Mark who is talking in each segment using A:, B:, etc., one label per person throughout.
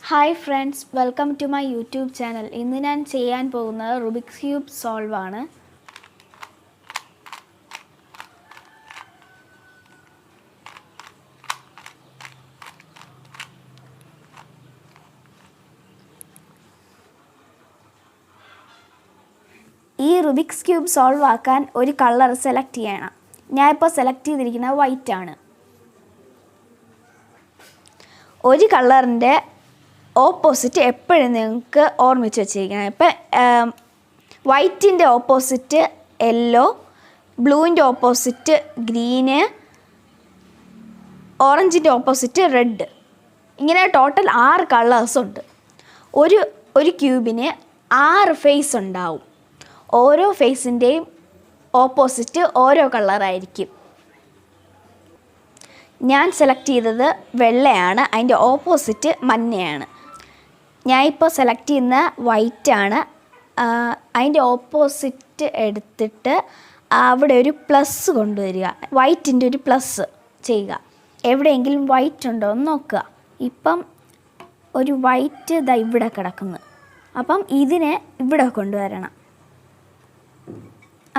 A: Hi friends, welcome to my YouTube channel. ഇന്ന് ഞാൻ ചെയ്യാൻ പോകുന്നത് റുബിക്സ് ക്യൂബ് സോൾവ് ആണ്. ഈ റുബിക്സ് ക്യൂബ് സോൾവ് ആക്കാൻ ഒരു കളർ സെലക്ട് ചെയ്യണം. ഞാൻ ഇപ്പോൾ സെലക്ട് ചെയ്തിരിക്കുന്നത് വൈറ്റ് ആണ്. ഒരു കളറിൻ്റെ ഓപ്പോസിറ്റ് എപ്പോഴും നിങ്ങൾക്ക് ഓർമ്മിച്ച് വെച്ചിരിക്കണം. ഇപ്പം വൈറ്റിൻ്റെ ഓപ്പോസിറ്റ് യെല്ലോ, ബ്ലൂവിൻ്റെ ഓപ്പോസിറ്റ് ഗ്രീന്, ഓറഞ്ചിൻ്റെ ഓപ്പോസിറ്റ് റെഡ്. ഇങ്ങനെ ടോട്ടൽ 6 കളേഴ്സ് ഉണ്ട്. ഒരു ക്യൂബിന് 6 ഫേസ് ഉണ്ടാവും. ഓരോ ഫേസിൻ്റെയും ഓപ്പോസിറ്റ് ഓരോ കളറായിരിക്കും. ഞാൻ സെലക്ട് ചെയ്തത് വെള്ളയാണ്, അതിൻ്റെ ഓപ്പോസിറ്റ് മഞ്ഞയാണ്. ഞാൻ ഇപ്പോൾ സെലക്ട് ചെയ്യുന്ന വൈറ്റാണ്. അതിൻ്റെ ഓപ്പോസിറ്റ് എടുത്തിട്ട് അവിടെ ഒരു പ്ലസ് കൊണ്ടുവരിക. വൈറ്റിൻ്റെ ഒരു പ്ലസ് ചെയ്യുക. എവിടെയെങ്കിലും വൈറ്റ് ഉണ്ടോ എന്ന് നോക്കുക. ഇപ്പം ഒരു വൈറ്റ് ദാ ഇവിടെ കിടക്കുന്നു. അപ്പം ഇതിനെ ഇവിടെ കൊണ്ടുവരണം.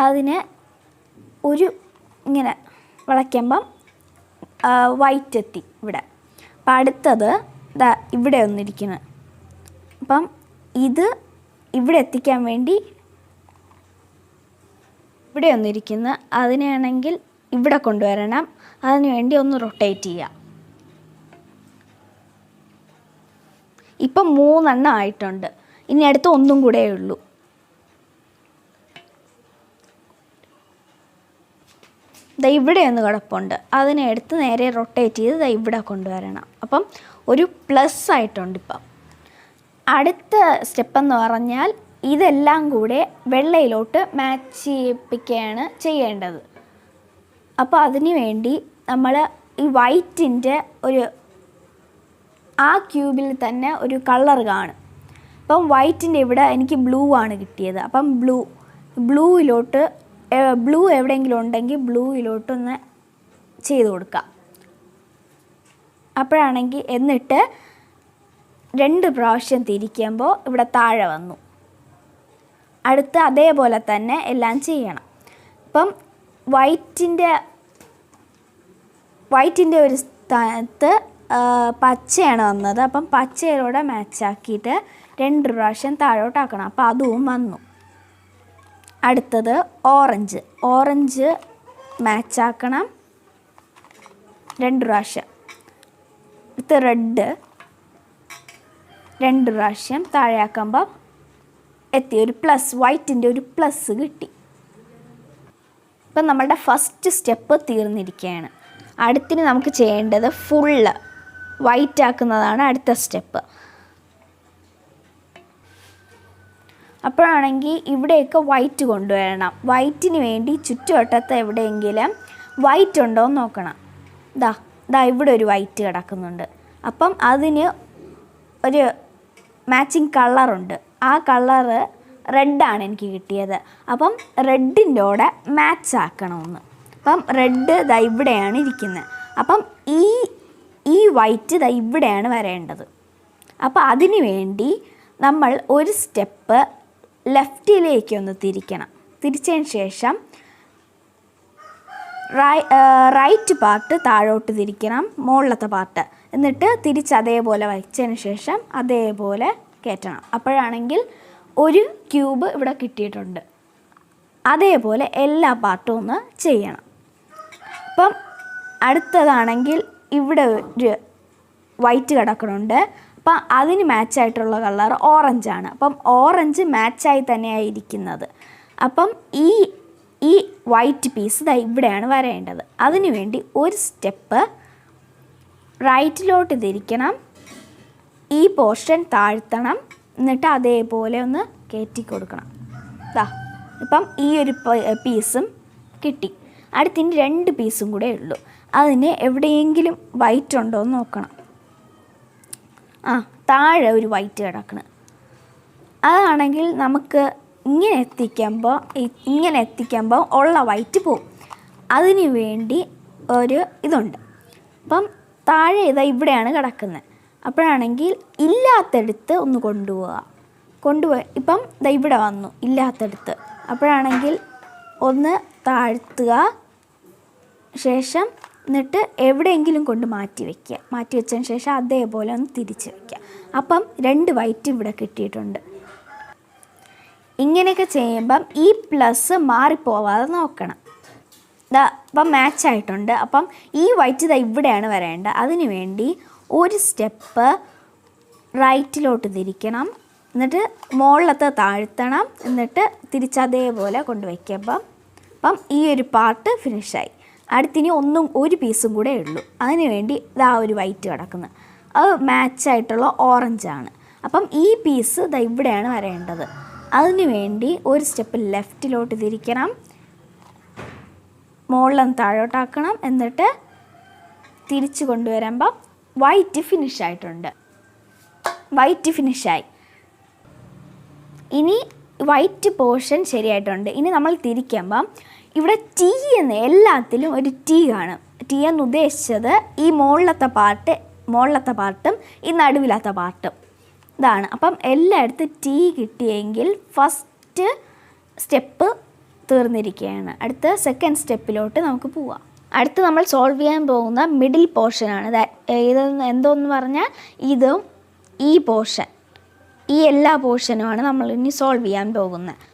A: അതിന് ഒരു ഇങ്ങനെ വളയ്ക്കുമ്പം വൈറ്റ് എത്തി ഇവിടെ. അപ്പം അടുത്തത് ദാ ഇവിടെ ഒന്നിരിക്കുന്നത്. അപ്പം ഇത് ഇവിടെ എത്തിക്കാൻ വേണ്ടി ഇവിടെ ഒന്നിരിക്കുന്നു. അതിനാണെങ്കിൽ ഇവിടെ കൊണ്ടുവരണം. അതിന് വേണ്ടി ഒന്ന് റൊട്ടേറ്റ് ചെയ്യുക. ഇപ്പം 3 എണ്ണം ആയിട്ടുണ്ട്. ഇനി അടുത്ത് ഒന്നും കൂടെ ഉള്ളൂ. ദാ ഇവിടെ ഒന്ന് കിടപ്പുണ്ട്. അതിനെ എടുത്ത് നേരെ റൊട്ടേറ്റ് ചെയ്ത് ദാ ഇവിടെ കൊണ്ടുവരണം. അപ്പം ഒരു പ്ലസ് ആയിട്ടുണ്ട്. ഇപ്പം അടുത്ത സ്റ്റെപ്പെന്ന് പറഞ്ഞാൽ ഇതെല്ലാം കൂടെ വെള്ളയിലോട്ട് മാച്ച് ചെയ്യിപ്പിക്കുകയാണ് ചെയ്യേണ്ടത്. അപ്പോൾ അതിന് വേണ്ടി നമ്മൾ ഈ വൈറ്റിൻ്റെ ആ ക്യൂബിൽ തന്നെ ഒരു കളർ കാണും. അപ്പം വൈറ്റിൻ്റെ ഇവിടെ എനിക്ക് ബ്ലൂ ആണ് കിട്ടിയത്. അപ്പം ബ്ലൂയിലോട്ട് ബ്ലൂ എവിടെയെങ്കിലും ഉണ്ടെങ്കിൽ ബ്ലൂയിലോട്ടൊന്ന് ചെയ്ത് കൊടുക്കുക. അപ്പോഴാണെങ്കിൽ എന്നിട്ട് 2 പ്രാവശ്യം തിരിക്കുമ്പോൾ ഇവിടെ താഴെ വന്നു. അടുത്ത് അതേപോലെ തന്നെ എല്ലാം ചെയ്യണം. ഇപ്പം വൈറ്റിൻ്റെ ഒരു സ്ഥാനത്ത് പച്ചയാണ് വന്നത്. അപ്പം പച്ചയിലൂടെ മാച്ചാക്കിയിട്ട് 2 പ്രാവശ്യം താഴോട്ടാക്കണം. അപ്പോൾ അതും വന്നു. അടുത്തത് ഓറഞ്ച് മാച്ചാക്കണം 2 പ്രാവശ്യം. അടുത്ത് റെഡ് 2 പ്രാവശ്യം താഴെയാക്കുമ്പോൾ എത്തി. ഒരു പ്ലസ്, വൈറ്റിൻ്റെ ഒരു പ്ലസ് കിട്ടി. ഇപ്പം നമ്മളുടെ ഫസ്റ്റ് സ്റ്റെപ്പ് തീർന്നിരിക്കുകയാണ്. അടുത്തിന് നമുക്ക് ചെയ്യേണ്ടത് ഫുള്ള് വൈറ്റ് ആക്കുന്നതാണ് അടുത്ത സ്റ്റെപ്പ്. അപ്പോഴാണെങ്കിൽ ഇവിടെയൊക്കെ വൈറ്റ് കൊണ്ടുവരണം. വൈറ്റിന് വേണ്ടി ചുറ്റുവട്ടത്ത് എവിടെയെങ്കിലും വൈറ്റ് ഉണ്ടോ എന്ന് നോക്കണം. ദാ ഇവിടെ ഒരു വൈറ്റ് കിടക്കുന്നുണ്ട്. അപ്പം അതിന് ഒരു മാച്ചിങ് കളറുണ്ട്. ആ കളറ് റെഡാണ് എനിക്ക് കിട്ടിയത്. അപ്പം റെഡിൻ്റെ കൂടെ മാച്ച് ആക്കണമെന്ന്. അപ്പം റെഡ് ദാ ഇവിടെയാണ് ഇരിക്കുന്നത്. അപ്പം ഈ വൈറ്റ് ദാ ഇവിടെയാണ് വരേണ്ടത്. അപ്പം അതിന് വേണ്ടി നമ്മൾ ഒരു സ്റ്റെപ്പ് ലെഫ്റ്റിലേക്കൊന്ന് തിരിക്കണം. തിരിച്ചതിന് ശേഷം റൈറ്റ് പാർട്ട് താഴോട്ട് തിരിക്കണം, മുകളിലത്തെ പാർട്ട്. എന്നിട്ട് തിരിച്ച് അതേപോലെ വച്ചതിന് ശേഷം അതേപോലെ കയറ്റണം. അപ്പോഴാണെങ്കിൽ ഒരു ക്യൂബ് ഇവിടെ കിട്ടിയിട്ടുണ്ട്. അതേപോലെ എല്ലാ പാർട്ടും ഒന്ന് ചെയ്യണം. അപ്പം അടുത്തതാണെങ്കിൽ ഇവിടെ ഒരു വൈറ്റ് കിടക്കണുണ്ട്. അപ്പം അതിന് മാച്ചായിട്ടുള്ള കളർ ഓറഞ്ചാണ്. അപ്പം ഓറഞ്ച് മാച്ചായി തന്നെയാണ് ഇരിക്കുന്നത്. അപ്പം ഈ വൈറ്റ് പീസ് ദാ ഇവിടെയാണ് വരേണ്ടത്. അതിനു വേണ്ടി ഒരു സ്റ്റെപ്പ് റൈറ്റിലോട്ട് തിരിക്കണം. ഈ പോർഷൻ താഴ്ത്തണം. എന്നിട്ട് അതേപോലെ ഒന്ന് കയറ്റി കൊടുക്കണം. ഇപ്പം ഈ ഒരു പീസും കിട്ടി. അടുത്തിന് 2 പീസും കൂടെ ഉള്ളൂ. അതിന് എവിടെയെങ്കിലും വൈറ്റ് ഉണ്ടോ എന്ന് നോക്കണം. താഴെ ഒരു വൈറ്റ് കിടക്കണം. അതാണെങ്കിൽ നമുക്ക് ഇങ്ങനെ എത്തിക്കുമ്പോൾ ഉള്ള വൈറ്റ് പോവും. അതിന് വേണ്ടി ഒരു ഇതുണ്ട്. അപ്പം താഴെ ഇവിടെയാണ് കിടക്കുന്നത്. അപ്പോഴാണെങ്കിൽ ഇല്ലാത്തടുത്ത് ഒന്ന് കൊണ്ടുപോയി ഇപ്പം ഇവിടെ വന്നു ഇല്ലാത്തടുത്ത്. അപ്പോഴാണെങ്കിൽ ഒന്ന് താഴ്ത്തുക, ശേഷം എന്നിട്ട് എവിടെയെങ്കിലും കൊണ്ട് മാറ്റി വെച്ചതിന് ശേഷം അതേപോലെ ഒന്ന് തിരിച്ച് വയ്ക്കുക. അപ്പം 2 വൈറ്റ് ഇവിടെ കിട്ടിയിട്ടുണ്ട്. ഇങ്ങനെയൊക്കെ ചെയ്യുമ്പം ഈ പ്ലസ് മാറിപ്പോവാതെ നോക്കണം. അപ്പം മാച്ചായിട്ടുണ്ട്. അപ്പം ഈ വൈറ്റ് ഇവിടെയാണ് വരേണ്ടത്. അതിന് വേണ്ടി ഒരു സ്റ്റെപ്പ് റൈറ്റിലോട്ട് തിരിക്കണം, എന്നിട്ട് മുകളിലത്തെ താഴ്ത്തണം, എന്നിട്ട് തിരിച്ചതേപോലെ കൊണ്ടുവയ്ക്കുമ്പം ഈ ഒരു പാർട്ട് ഫിനിഷായി. അടുത്തിനി ഒരു പീസും കൂടെ ഉള്ളൂ. അതിന് വേണ്ടി ഒരു വൈറ്റ് കിടക്കുന്നത്, അത് മാച്ചായിട്ടുള്ള ഓറഞ്ചാണ്. അപ്പം ഈ പീസ് ഇവിടെയാണ് വരേണ്ടത്. അതിന് വേണ്ടി ഒരു സ്റ്റെപ്പ് ലെഫ്റ്റിലോട്ട് തിരിക്കണം, മുകളിലൊന്ന് താഴോട്ടാക്കണം, എന്നിട്ട് തിരിച്ച് കൊണ്ടുവരുമ്പം വൈറ്റ് ഫിനിഷായിട്ടുണ്ട്. വൈറ്റ് ഫിനിഷായി. ഇനി വൈറ്റ് പോർഷൻ ശരിയായിട്ടുണ്ട്. ഇനി നമ്മൾ തിരിക്കുമ്പം ഇവിടെ ടി എന്ന് എല്ലാത്തിലും ഒരു ടി കാണും. ടി എന്ന് ഉദ്ദേശിച്ചത് ഈ മുകളിലത്തെ പാർട്ടും ഈ നടുവിലത്തെ പാർട്ടും ഇതാണ്. അപ്പം എല്ലായിടത്തും ടി കിട്ടിയെങ്കിൽ ഫസ്റ്റ് സ്റ്റെപ്പ് തീർന്നിരിക്കുകയാണ്. അടുത്ത സെക്കൻഡ് സ്റ്റെപ്പിലോട്ട് നമുക്ക് പോവാം. അടുത്ത് നമ്മൾ സോൾവ് ചെയ്യാൻ പോകുന്ന മിഡിൽ പോർഷനാണ്. ഇത് എന്തോന്ന് പറഞ്ഞാൽ ഇതും ഈ പോർഷൻ, ഈ എല്ലാ പോർഷനുമാണ് നമ്മൾ ഇനി സോൾവ് ചെയ്യാൻ പോകുന്നത്.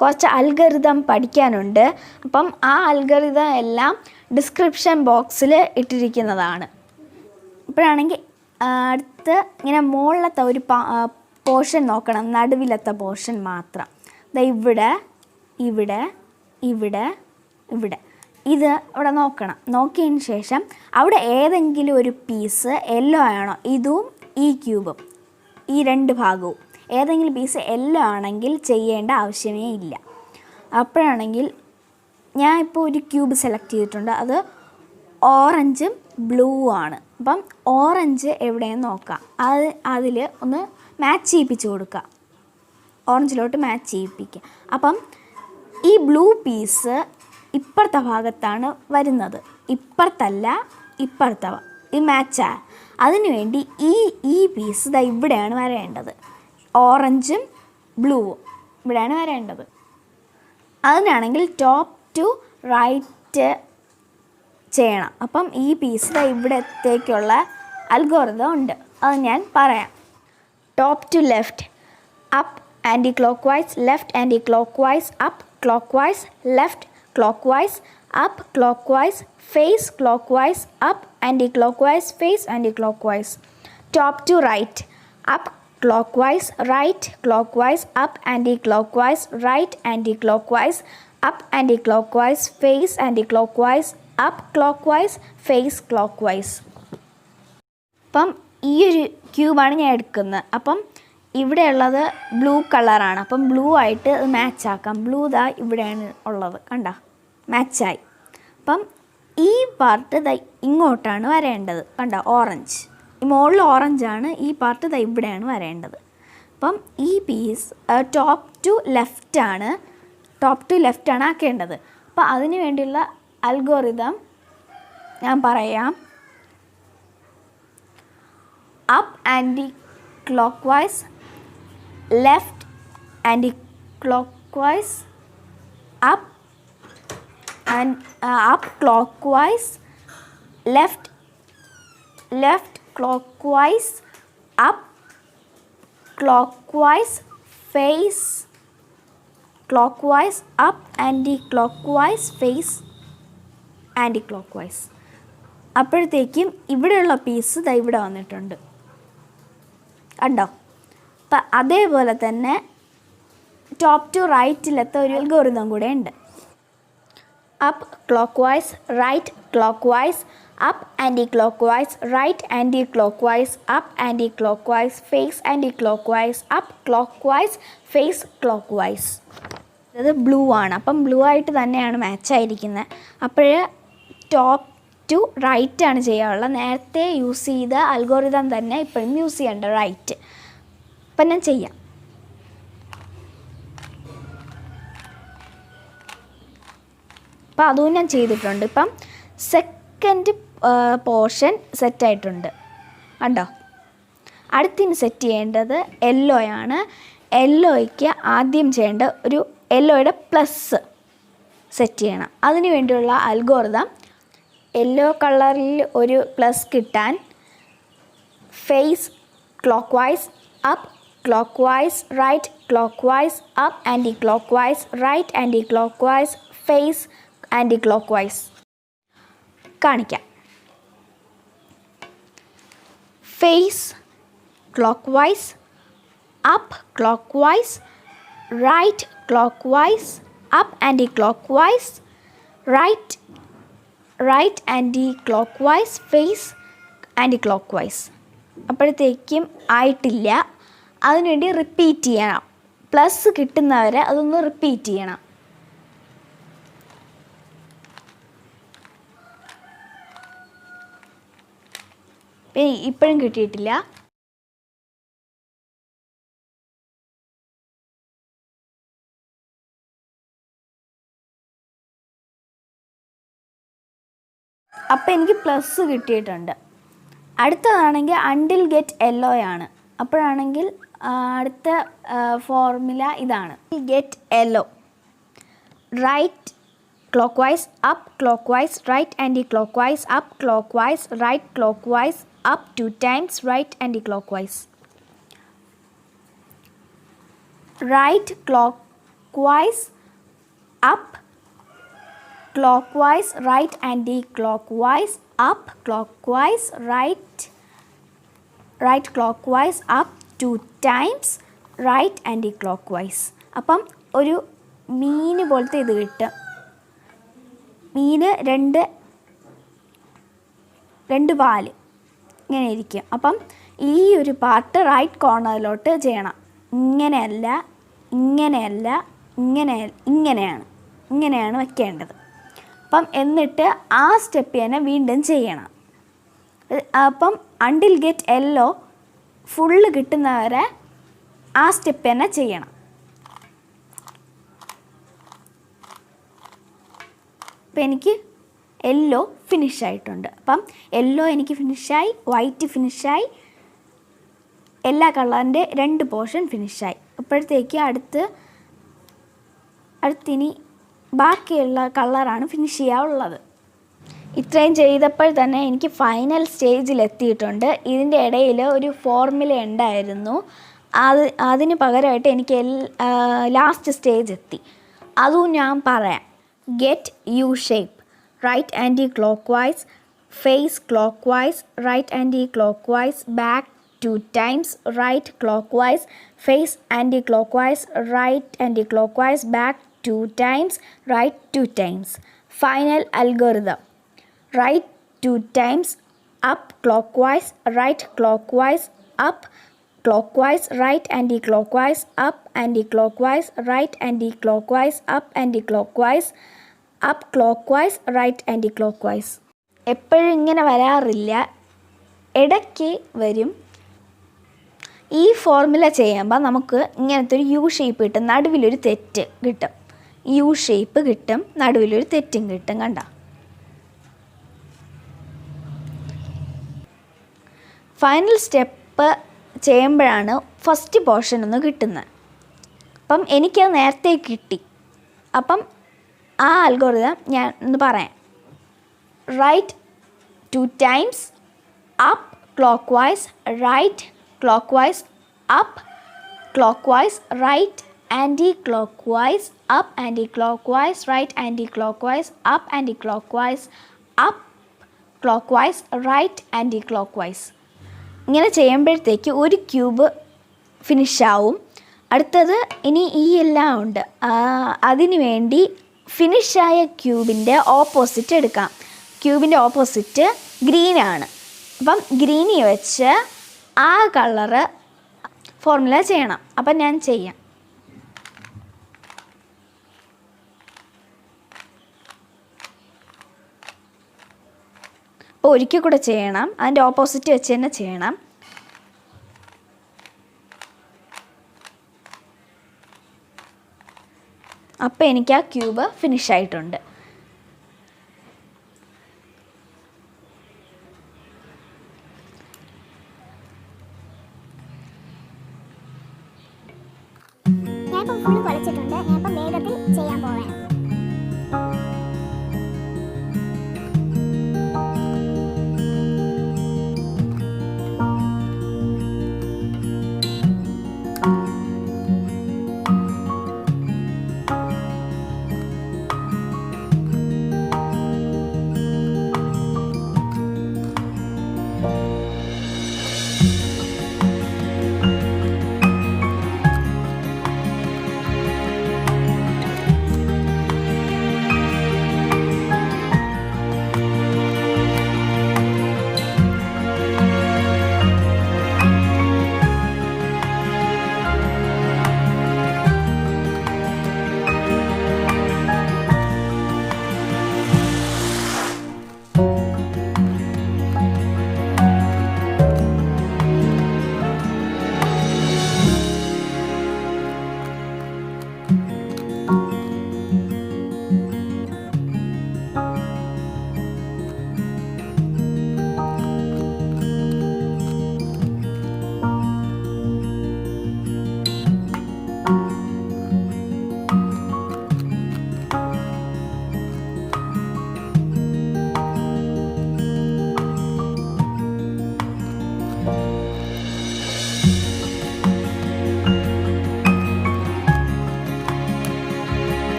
A: കുറച്ച് അൽഗോരിതം പഠിക്കാനുണ്ട്. അപ്പം ആ അൽഗോരിതം എല്ലാം ഡിസ്ക്രിപ്ഷൻ ബോക്സിൽ ഇട്ടിരിക്കുന്നതാണ്. ഇപ്പോഴാണെങ്കിൽ അടുത്ത് ഇങ്ങനെ മുകളിലത്തെ ഒരു പോർഷൻ നോക്കണം, നടുവിലത്തെ പോർഷൻ മാത്രം. ഇവിടെ ഇവിടെ ഇവിടെ ഇവിടെ ഇത് ഇവിടെ നോക്കണം. നോക്കിയതിന് ശേഷം അവിടെ ഏതെങ്കിലും ഒരു പീസ് യെല്ലോ ആണോ, ഇതും ഈ ക്യൂബും ഈ 2 ഭാഗവും ഏതെങ്കിലും പീസ് യെല്ലോ ആണെങ്കിൽ ചെയ്യേണ്ട ആവശ്യമേ ഇല്ല. അപ്പോഴാണെങ്കിൽ ഞാൻ ഇപ്പോൾ ഒരു ക്യൂബ് സെലക്ട് ചെയ്തിട്ടുണ്ട്, അത് ഓറഞ്ചും ബ്ലൂ ആണ്. അപ്പം ഓറഞ്ച് എവിടെയെന്ന് നോക്കാം. അതിൽ ഒന്ന് മാച്ച് ചെയ്യിപ്പിച്ച് കൊടുക്കുക, ഓറഞ്ചിലോട്ട് മാച്ച് ചെയ്യിപ്പിക്കുക. അപ്പം ഈ ബ്ലൂ പീസ് ഇപ്പുറത്തെ ഭാഗത്താണ് വരുന്നത്, ഇപ്പുറത്തല്ല ഇപ്പുറത്തെ. ഈ മാച്ചാ. അതിനു വേണ്ടി ഈ പീസ് ഇവിടെയാണ് വരേണ്ടത്. ഓറഞ്ചും ബ്ലൂവും ഇവിടെയാണ് വരേണ്ടത്. അതിനാണെങ്കിൽ ടോപ്പ് ടു റൈറ്റ് ചെയ്യണം. അപ്പം ഈ പീസ് ഇവിടത്തേക്കുള്ള അൽഗോരിതം ഉണ്ട്, അത് ഞാൻ പറയാം. Top to left, up anti clock vice, left anti clock vice, up clock vice, left clock vice, up clock vice, face clock vice, up anti clock vice, face anticlockwise. Top to right, up clockwise, right clockwise, up anti-clockwise, right anti-clockwise, up anti-clockwise, face anti-clockwise, up clockwise, face clockwise. അപ്പം ഈ ഒരു ക്യൂബാണ് ഞാൻ എടുക്കുന്നത്. അപ്പം ഇവിടെയുള്ളത് blue കളറാണ്. അപ്പം blue ആയിട്ട് മാച്ച് ആക്കാം. ബ്ലൂ ഇവിടെയാണ് ഉള്ളത്, കണ്ട മാച്ചായി. അപ്പം ഈ പാർട്ട് ഇങ്ങോട്ടാണ് വരേണ്ടത്, കണ്ട ഓറഞ്ച്. ഈ മുകളിൽ ഓറഞ്ചാണ്, ഈ പാർട്ട് ഇവിടെയാണ് വരേണ്ടത്. അപ്പം ഈ പീസ് ടോപ്പ് ടു ലെഫ്റ്റാണ് ആക്കേണ്ടത്. അപ്പം അതിന് വേണ്ടിയുള്ള അൽഗോരിതം ഞാൻ പറയാം. Up anti clock vice, left anti clock vice, up clock vice, left clockwise, up clockwise, face clockwise, up anti-clockwise, face anti-clockwise. അപ്പോഴത്തേക്കും ഇവിടെയുള്ള പീസ് ഇവിടെ വന്നിട്ടുണ്ട്, കണ്ടോ? അപ്പം അതേപോലെ തന്നെ ടോപ്പ് ടു റൈറ്റിലത്തെ ഒരു അൽഗോരിതം കൂടെ ഉണ്ട്. Up clockwise, right clockwise, up anti-clockwise, right anti-clockwise, up anti-clockwise, face anti-clockwise, up clockwise, face clockwise. ഇത് ബ്ലൂ ആണ്. അപ്പം ബ്ലൂ ആയിട്ട് തന്നെയാണ് മാച്ചായിരിക്കുന്നത്. അപ്പോൾ ടോപ്പ് ടു റൈറ്റ് ആണ് ചെയ്യാനുള്ളത്. നേരത്തെ യൂസ് ചെയ്ത അൽഗോരിതം തന്നെ ഇപ്പോഴും യൂസ് ചെയ്യേണ്ട, റൈറ്റ്. അപ്പം ഞാൻ ചെയ്യാം. അപ്പം അതും ഞാൻ ചെയ്തിട്ടുണ്ട്. ഇപ്പം സെക്കൻഡ് പോർഷൻ സെറ്റായിട്ടുണ്ട്, കണ്ടോ? അടുത്തിന് സെറ്റ് ചെയ്യേണ്ടത് യെല്ലോയാണ്. യെല്ലോയ്ക്ക് ആദ്യം ചെയ്യേണ്ട ഒരു യെല്ലോയുടെ പ്ലസ് സെറ്റ് ചെയ്യണം. അതിന് വേണ്ടിയുള്ള അൽഗോരിതം, യെല്ലോ കളറിൽ ഒരു പ്ലസ് കിട്ടാൻ face clock vice up, clock vice right, clock vice up, anti clock vice right, anti clock vice face, anticlockwise കാണിക്കാം. Face clock vice, up clock vice, right clock vice, up anti clock vice, right anti clock vice, face anticlockwise. അപ്പോഴത്തേക്കും ആയിട്ടില്ല. അതിനുവേണ്ടി repeat ചെയ്യണം. Plus കിട്ടുന്നവരെ അതൊന്ന് repeat ചെയ്യണം. ഇപ്പോഴും കിട്ടിയിട്ടില്ല. അപ്പം എനിക്ക് പ്ലസ് കിട്ടിയിട്ടുണ്ട്. അടുത്തതാണെങ്കിൽ അണ്ടിൽ ഗെറ്റ് യെല്ലോ ആണ്. അപ്പോഴാണെങ്കിൽ അടുത്ത ഫോർമുല ഇതാണ്. Get yellow, right clock vice up, clock vice right, anti clock vice up, clock vice right, clock vice up 2 times, right anti clock vice. Right clock vice up, clockwise right, anti-clockwise up, clockwise right clockwise up 2 times, right anti-clockwise. അപ്പം ഒരു മീന് പോലത്തെ ഇത് കിട്ടും. മീന് രണ്ട് പാല് ഇങ്ങനെ ഇരിക്കും. അപ്പം ഈ ഒരു പാർട്ട് റൈറ്റ് കോർണറിലോട്ട് ചെയ്യണം. ഇങ്ങനെയല്ല, ഇങ്ങനെയാണ് വയ്ക്കേണ്ടത്. അപ്പം എന്നിട്ട് ആ സ്റ്റെപ്പ് തന്നെ വീണ്ടും ചെയ്യണം. അപ്പം അണ്ടിൽ ഗെറ്റ് യെല്ലോ ഫുള്ള് കിട്ടുന്നവരെ ആ സ്റ്റെപ്പ് തന്നെ ചെയ്യണം. അപ്പം എനിക്ക് യെല്ലോ ഫിനിഷായിട്ടുണ്ട്. അപ്പം യെല്ലോ എനിക്ക് ഫിനിഷായി, വൈറ്റ് ഫിനിഷായി, എല്ലാ കളറിൻ്റെ 2 പോർഷൻ ഫിനിഷായി. അപ്പോഴത്തേക്ക് അടുത്തിനി ബാക്കിയുള്ള കളറാണ് ഫിനിഷ് ചെയ്യാനുള്ളത്. ഇത്രയും ചെയ്തപ്പോൾ തന്നെ എനിക്ക് ഫൈനൽ സ്റ്റേജിലെത്തിയിട്ടുണ്ട്. ഇതിൻ്റെ ഇടയിൽ ഒരു ഫോർമുല ഉണ്ടായിരുന്നു. അതിന് പകരമായിട്ട് എനിക്ക് ലാസ്റ്റ് സ്റ്റേജ് എത്തി. അതും ഞാൻ പറയാം. Get U shape, right anti clock vice, face clock vice, right anticlockwise, back 2 times, right clockwise, face anti-clockwise, right anti-clockwise, back 2 times, right 2 times. Final algorithm, right 2 times, up clockwise, right clockwise, up clockwise, right anti-clockwise, up anti-clockwise, right anti-clockwise, up anti-clockwise, up clockwise, right anti-clockwise. എപ്പോഴും ഇങ്ങനെ വരാറില്ല, ഇടയ്ക്ക് വരും. ഈ formula ചെയ്യുമ്പോൾ നമുക്ക് ഇങ്ങനത്തെ ഒരു യു ഷേപ്പ് കിട്ടും, നടുവിലൊരു തെറ്റ് കിട്ടും. യു ഷേപ്പ് കിട്ടും, നടുവിലൊരു തെറ്റും കിട്ടും. കണ്ട, ഫൈനൽ സ്റ്റെപ്പ് ചെയ്യുമ്പോഴാണ് ഫസ്റ്റ് പോർഷൻ ഒന്ന് കിട്ടുന്നത്. അപ്പം എനിക്കത് നേരത്തെ കിട്ടി. അപ്പം ആ അൽഗോരിതം ഞാൻ ഒന്ന് പറയാം. Right 2 times, up clockwise, right clockwise, up clockwise, right anti-clockwise, up anti-clockwise, right anti-clockwise, up anti-clockwise, up clockwise, right anti-clockwise. ഇങ്ങനെ ചെയ്യുമ്പോഴത്തേക്ക് ഒരു ക്യൂബ് ഫിനിഷാവും. അടുത്തത് ഇനി ഈ എല്ലാം ഉണ്ട്. അതിനു വേണ്ടി ഫിനിഷായ ക്യൂബിൻ്റെ ഓപ്പോസിറ്റ് എടുക്കാം. ക്യൂബിൻ്റെ ഓപ്പോസിറ്റ് ഗ്രീനാണ്. അപ്പം ഗ്രീനി വെച്ച് ആ കളറ് ഫോർമുല ചെയ്യണം. അപ്പം ഞാൻ ചെയ്യാം. അപ്പോൾ ഒരിക്കൽ കൂടെ ചെയ്യണം, അതിൻ്റെ ഓപ്പോസിറ്റ് വെച്ച് തന്നെ ചെയ്യണം. അപ്പോൾ എനിക്ക് ആ ക്യൂബ് ഫിനിഷായിട്ടുണ്ട്.
B: ഞാനിപ്പം ഫുള്ള് കുഴച്ചിട്ടുണ്ട്. ഞാനിപ്പം വേഗത്തിൽ ചെയ്യാൻ പോവാണ്.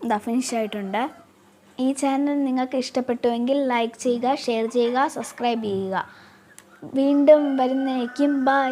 A: ഇതാ ഫിനിഷ് ആയിട്ടുണ്ട്. ഈ ചാനൽ നിങ്ങൾക്ക് ഇഷ്ടപ്പെട്ടുവെങ്കിൽ ലൈക്ക് ചെയ്യുക, ഷെയർ ചെയ്യുക, സബ്സ്ക്രൈബ് ചെയ്യുക. വീണ്ടും വരുന്നേക്കും. ബൈ.